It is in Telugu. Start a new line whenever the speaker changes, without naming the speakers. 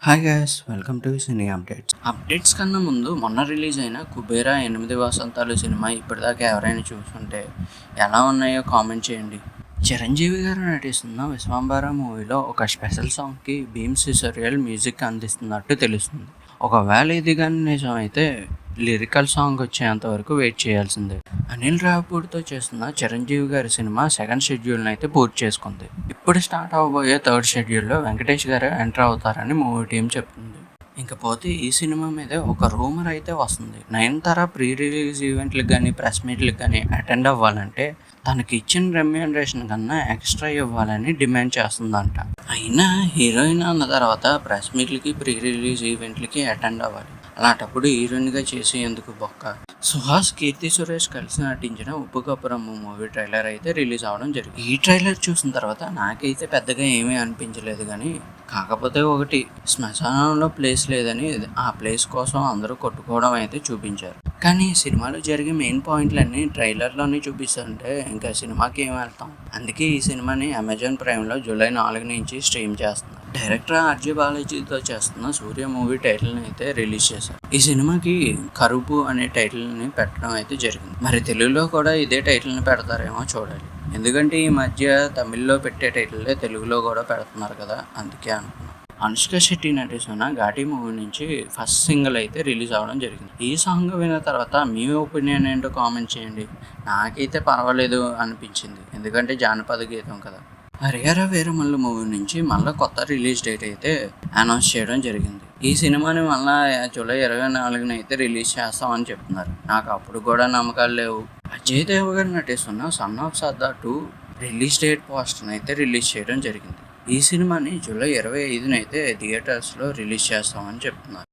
Hi guys, welcome to cine updates కన్నా ముందు మొన్న రిలీజ్ అయిన కుబేరా 8 వసంతాలు సినిమా ఇప్పటిదాకా ఎవరైనా చూసుంటే ఎలా ఉన్నాయో కామెంట్ చేయండి. చిరంజీవి గారు నటిస్తున్న విశ్వంబర మూవీలో ఒక స్పెషల్ సాంగ్కి భీమ్ సిసోరియల్ మ్యూజిక్ అందిస్తున్నట్టు తెలుస్తుంది. ఒకవేళ ఇది కానీ నిజమైతే లిరికల్ సాంగ్ వచ్చేంత వరకు వెయిట్ చేయాల్సిందే. అనిల్ రావిపూడితో చేస్తున్న చిరంజీవి గారి సినిమా సెకండ్ షెడ్యూల్ని అయితే పూర్తి చేసుకుంది. ఇప్పుడు స్టార్ట్ అవబోయే థర్డ్ షెడ్యూల్లో వెంకటేష్ గారు ఎంటర్ అవుతారని మూవీ టీం చెప్తుంది. ఇంకపోతే ఈ సినిమా మీద ఒక రూమర్ అయితే వస్తుంది. నయనతార ప్రీ రిలీజ్ ఈవెంట్లకు కానీ ప్రెస్ మీట్లకు కానీ అటెండ్ అవ్వాలంటే తనకి ఇచ్చిన రెమ్యూనరేషన్ కన్నా ఎక్స్ట్రా ఇవ్వాలని డిమాండ్ చేస్తుందంట. అయినా హీరోయిన్ అన్న తర్వాత ప్రెస్ మీట్లకి ప్రీ రిలీజ్ ఈవెంట్లకి అటెండ్ అవ్వాలి. అలాంటప్పుడు హీరోయిన్గా చేసి ఎందుకు బొక్క? సుహాస్, కీర్తి సురేష్ కలిసి నటించిన ఉప్పు కప్పురమ్మ మూవీ ట్రైలర్ అయితే రిలీజ్ అవ్వడం జరిగింది. ఈ ట్రైలర్ చూసిన తర్వాత నాకైతే పెద్దగా ఏమీ అనిపించలేదు, కానీ కాకపోతే ఒకటి శ్మశానంలో ప్లేస్ లేదని ఆ ప్లేస్ కోసం అందరూ కొట్టుకోవడం అయితే చూపించారు. కానీ ఈ సినిమాలో జరిగే మెయిన్ పాయింట్లన్నీ ట్రైలర్లోనే చూపిస్తుంటే ఇంకా సినిమాకి ఏం వెళ్తాం. అందుకే ఈ సినిమాని అమెజాన్ ప్రైమ్లో జూలై 4 నుంచి స్ట్రీమ్ చేస్తున్నారు. డైరెక్టర్ ఆర్జే బాలాజీతో చేస్తున్న సూర్య మూవీ టైటిల్ని అయితే రిలీజ్ చేశారు. ఈ సినిమాకి కరుపు అనే టైటిల్ని పెట్టడం అయితే జరిగింది. మరి తెలుగులో కూడా ఇదే టైటిల్ని పెడతారేమో చూడాలి. ఎందుకంటే ఈ మధ్య తమిళ్లో పెట్టే టైటిల్లే తెలుగులో కూడా పెడుతున్నారు కదా, అందుకే అనుకున్నాను. అనుష్క శెట్టి నటిస్తున్న ఘాటి మూవీ నుంచి ఫస్ట్ సింగిల్ అయితే రిలీజ్ అవ్వడం జరిగింది. ఈ సాంగ్ విన్న తర్వాత మీ ఒపీనియన్ ఏంటో కామెంట్ చేయండి. నాకైతే పర్వాలేదు అనిపించింది, ఎందుకంటే జానపద గీతం కదా. హరిహర వీరమల్లు మూవీ నుంచి మళ్ళీ కొత్త రిలీజ్ డేట్ అయితే అనౌన్స్ చేయడం జరిగింది. ఈ సినిమాని మళ్ళీ జూలై 24 అయితే రిలీజ్ చేస్తామని చెప్తున్నారు. నాకు అప్పుడు కూడా నమ్మకాలు లేవు. అజయ్ దేవగన్ నటిస్తున్న son of Sardaar 2 release date పోస్టర్ని అయితే రిలీజ్ చేయడం జరిగింది. ఈ సినిమాని జూలై 25 అయితే థియేటర్స్లో రిలీజ్ చేస్తామని చెప్తున్నారు.